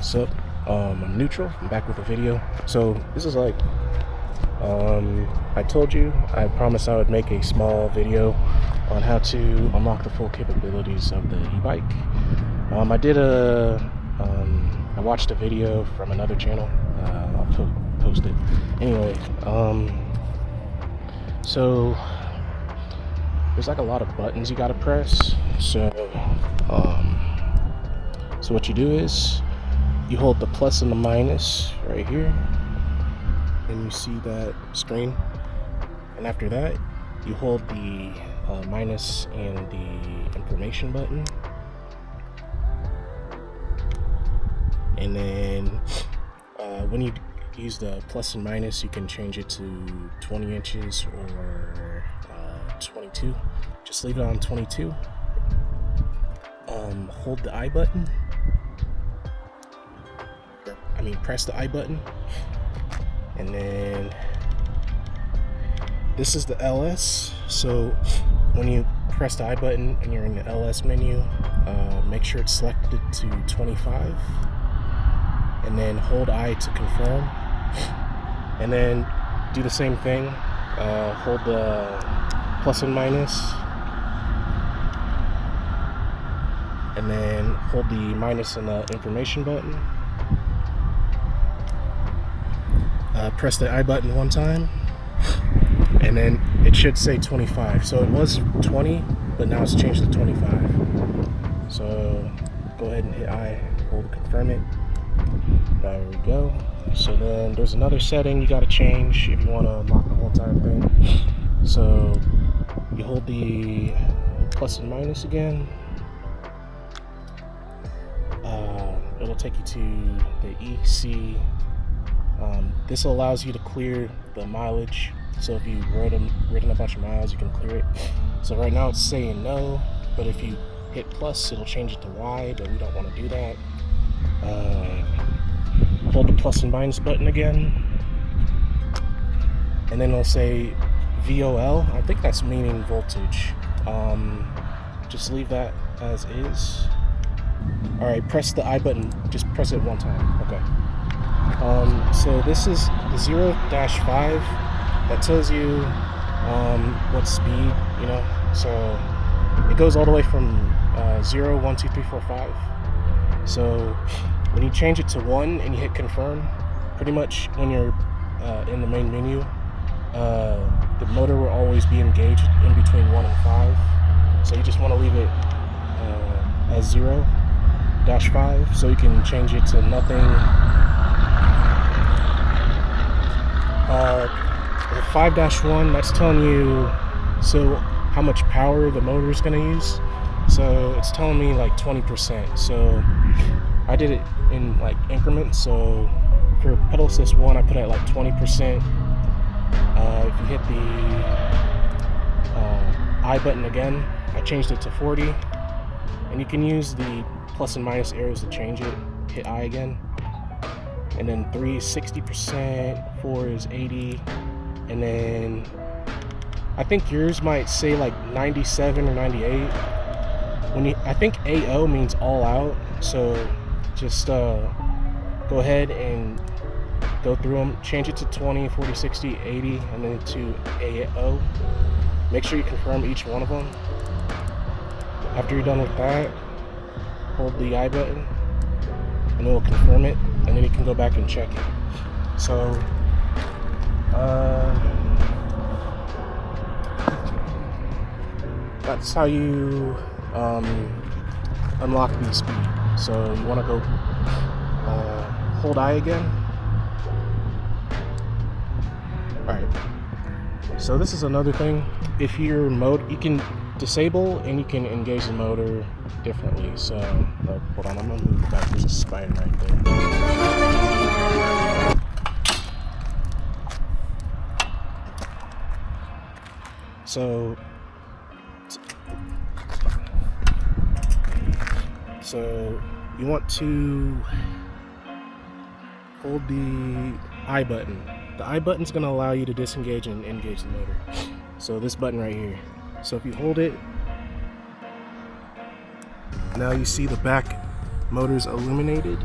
What's up? I'm Neutral. I'm back with a video. So this is like, I told you, I promised I would make a small video on how to unlock the full capabilities of the e-bike. I watched a video from another channel. I'll post it. Anyway, so there's like a lot of buttons you gotta press. So what you do is you hold the plus and the minus right here, and you see that screen. And after that, you hold the minus and the information button. And then when you use the plus and minus, you can change it to 20 inches or 22. Just leave it on 22. Hold the I button. Press the I button. And then this is the LS. So when you press the I button and you're in the LS menu, make sure it's selected to 25. And then hold I to confirm. And then do the same thing. Hold the plus and minus. And then hold the minus and the information button. Press the I button one time, and then it should say 25. So it was 20, but now it's changed to 25. So go ahead and hit I, hold confirm it. There we go. So then there's another setting you gotta change if you want to unlock the whole entire thing. So you hold the plus and minus again. It'll take you to the EC. This allows you to clear the mileage. So if you've ridden a bunch of miles, you can clear it. So right now it's saying no, but if you hit plus, it'll change it to Y, but we don't want to do that. Hold the plus and minus button again, and then it'll say VOL. I think that's meaning voltage. Just leave that as is. Alright, press the I button, just press it one time. Okay. So this is the 0-5 that tells you what speed, so it goes all the way from 0, 1, 2, 3, 4, 5. So when you change it to 1 and you hit confirm, pretty much when you're in the main menu, the motor will always be engaged in between 1 and 5. So you just want to leave it as 0-5, so you can change it to nothing. 5-1, that's telling you how much power the motor is going to use. So it's telling me like 20%. So I did it in like increments. So for pedal assist 1, I put it at like 20%. If you hit the I button again, I changed it to 40. And you can use the plus and minus arrows to change it. Hit I again. And then 3 is 60%, 4 is 80, and then I think yours might say like 97 or 98. I think AO means all out, so just go ahead and go through them, change it to 20, 40, 60, 80, and then to AO. Make sure you confirm each one of them. After you're done with that, hold the I button, and it will confirm it, and then you can go back and check it. So that's how you unlock the speed. So you want to go hold I again. Alright, so this is another thing. If your mode, you can disable and you can engage the motor differently. So hold on, I'm gonna move back. There's a spider right there. So you want to hold the I button. The I button is going to allow you to disengage and engage the motor. So this button right here. So if you hold it, now you see the back motor's illuminated.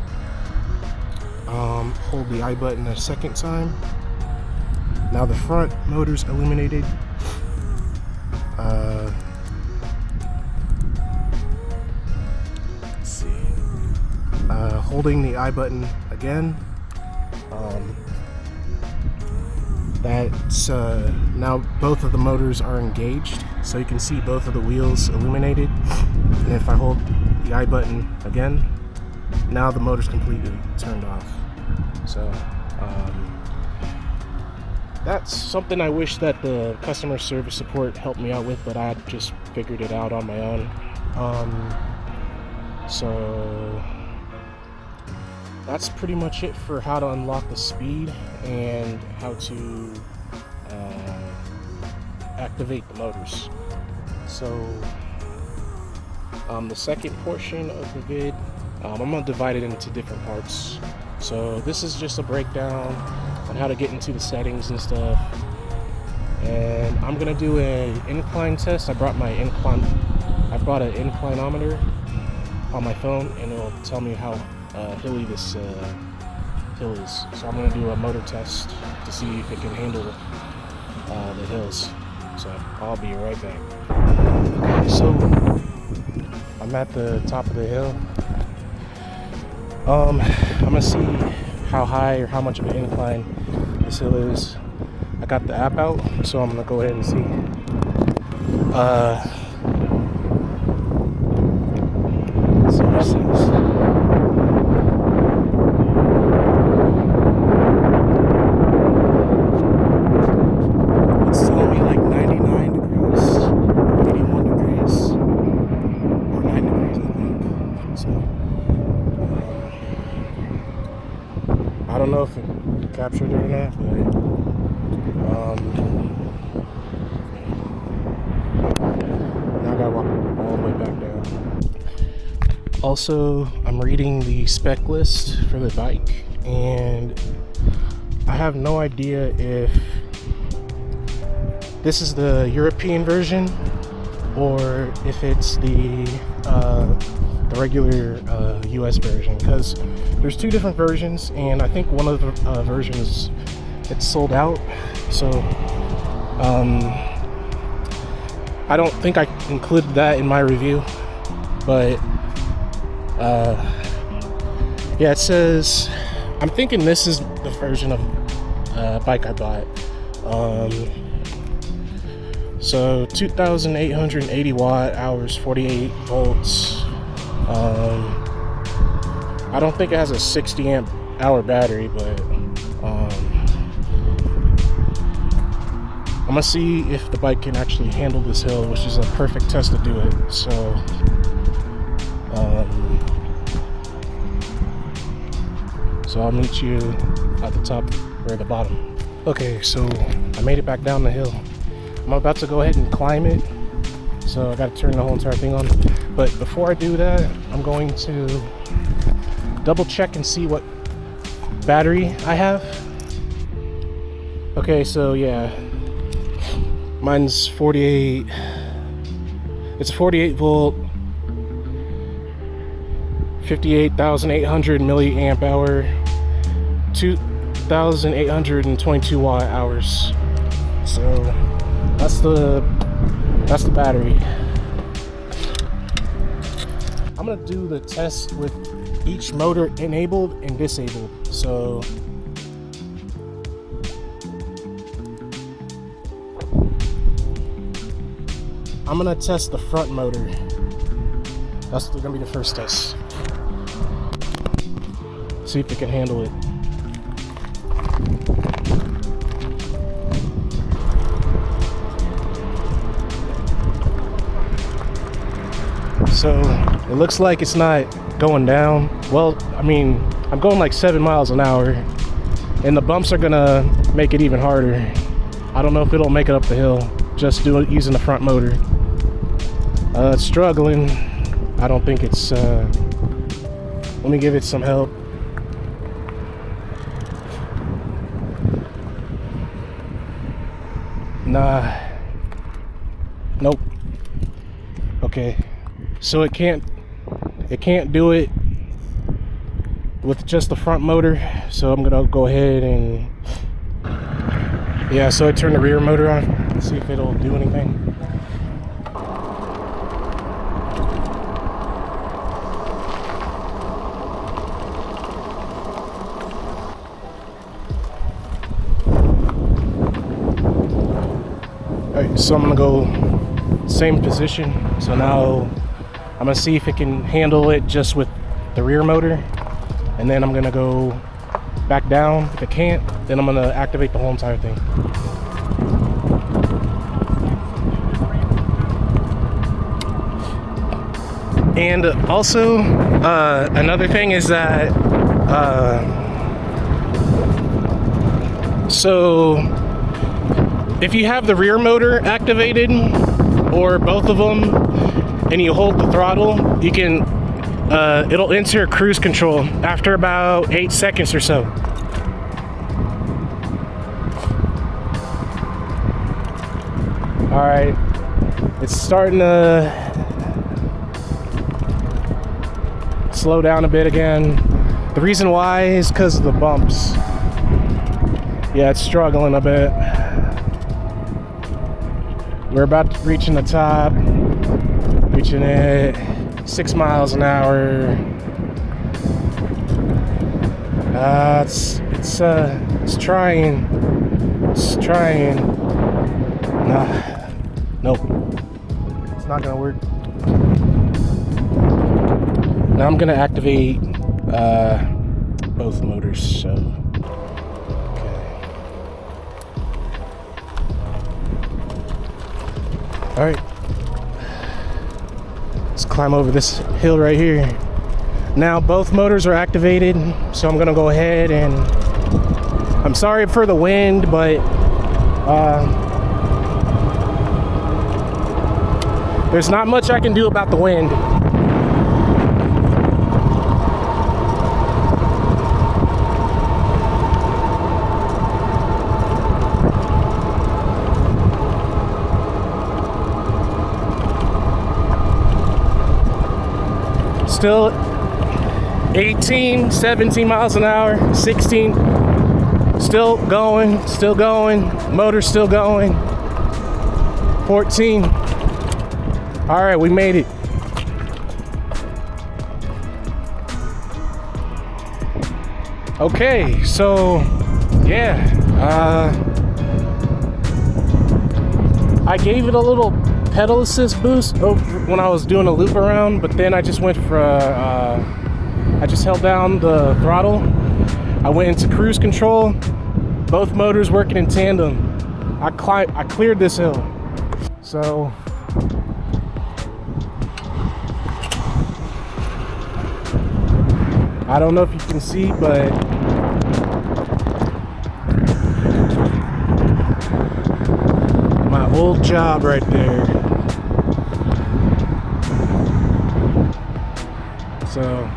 hold the I button a second time. Now the front motor's illuminated. Let's see. Holding the I button again. That's now both of the motors are engaged, so you can see both of the wheels illuminated. And if I hold the I button again, now the motor's completely turned off. So that's something I wish that the customer service support helped me out with, but I just figured it out on my own. So that's pretty much it for how to unlock the speed and how to activate the motors. So the second portion of the vid, I'm gonna divide it into different parts. So this is just a breakdown on how to get into the settings and stuff. And I'm gonna do an incline test. I brought an inclinometer on my phone, and it'll tell me how hilly this hill is. So I'm gonna do a motor test to see if it can handle the hills. So I'll be right back. Okay, so I'm at the top of the hill. I'm gonna see how high or how much of an incline this hill is. I got the app out, so I'm gonna go ahead and see. Let's see what it says. It's telling me like 99 degrees, 81 degrees, or 9 degrees, I think. So I don't know if it captured it or not, but now I gotta walk all the way back down. Also, I'm reading the spec list for the bike, and I have no idea if this is the European version or if it's the regular US version, because there's two different versions, and I think one of the versions, it's sold out. So I don't think I included that in my review, but yeah, it says, I'm thinking this is the version of bike I bought. So 2,880 watt hours, 48 volts. I don't think it has a 60 amp hour battery, but I'm gonna see if the bike can actually handle this hill, which is a perfect test to do it. So I'll meet you at the top or the bottom. Okay, so I made it back down the hill. I'm about to go ahead and climb it, so I gotta turn the whole entire thing on. But before I do that, I'm going to double check and see what battery I have. Okay, so yeah, mine's 48. It's a 48 volt, 58,800 milliamp hour, 2,822 watt hours. So that's the battery. I'm gonna do the test with each motor enabled and disabled. So I'm gonna test the front motor. That's gonna be the first test. See if it can handle it. So it looks like it's not going down. Well, I mean, I'm going like 7 miles an hour, and the bumps are gonna make it even harder. I don't know if it'll make it up the hill just using the front motor. It's struggling. I don't think it's let me give it some help. Nah. Nope. Okay. So it can't do it with just the front motor. So I'm gonna go ahead and, yeah, so I turn the rear motor on, see if it'll do anything. Alright, so I'm gonna go same position. So now I'm gonna see if it can handle it just with the rear motor, and then I'm gonna go back down. If it can't, then I'm gonna activate the whole entire thing. And also, another thing is that, so if you have the rear motor activated, or both of them, and you hold the throttle, you can, it'll enter cruise control after about 8 seconds or so. All right, it's starting to slow down a bit again. The reason why is because of the bumps. Yeah, it's struggling a bit. We're about to reaching the top, reaching it 6 miles an hour. It's trying. It's trying. Nah, nope. It's not gonna work. Now I'm gonna activate both motors. So. All right, let's climb over this hill right here. Now both motors are activated, so I'm gonna go ahead and, I'm sorry for the wind, but there's not much I can do about the wind. Still 18, 17 miles an hour, 16, still going, motor's still going, 14. All right, we made it. Okay, so yeah, I gave it a little pedal assist boost when I was doing a loop around, but then I just went for I just held down the throttle. I went into cruise control, both motors working in tandem. I cleared this hill. So I don't know if you can see, but my old job right there. So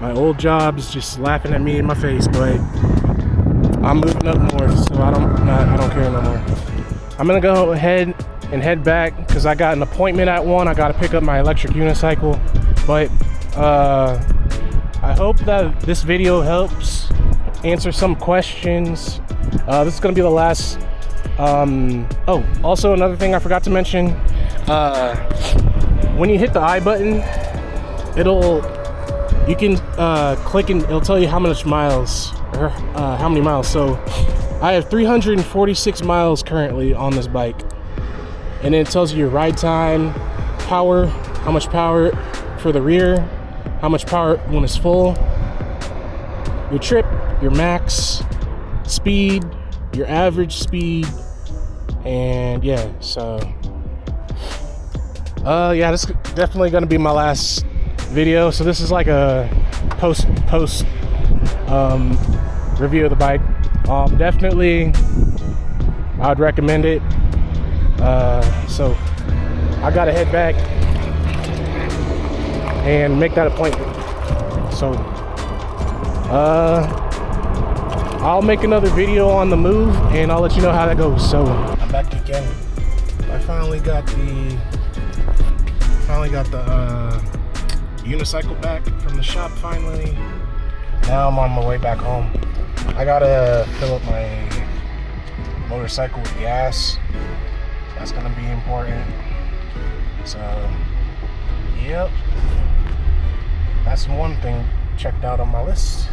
my old job's just laughing at me in my face, but I'm moving up north, so I don't care no more. I'm gonna go ahead and head back because I got an appointment at 1. I gotta pick up my electric unicycle. But I hope that this video helps answer some questions. This is gonna be the last. Oh, also another thing I forgot to mention. When you hit the I button, you can click and it'll tell you how many miles. So I have 346 miles currently on this bike, and then it tells you your ride time, power, how much power for the rear, how much power when it's full, your trip, your max speed, your average speed, and yeah, so yeah, this is definitely gonna be my last video. So this is like a post review of the bike. Definitely I'd recommend it. So I gotta head back and make that appointment. So I'll make another video on the move and I'll let you know how that goes. So I'm back again. I finally got the unicycle back from the shop finally. Now I'm on my way back home. I gotta fill up my motorcycle with gas. That's gonna be important. So, yep. That's one thing checked out on my list.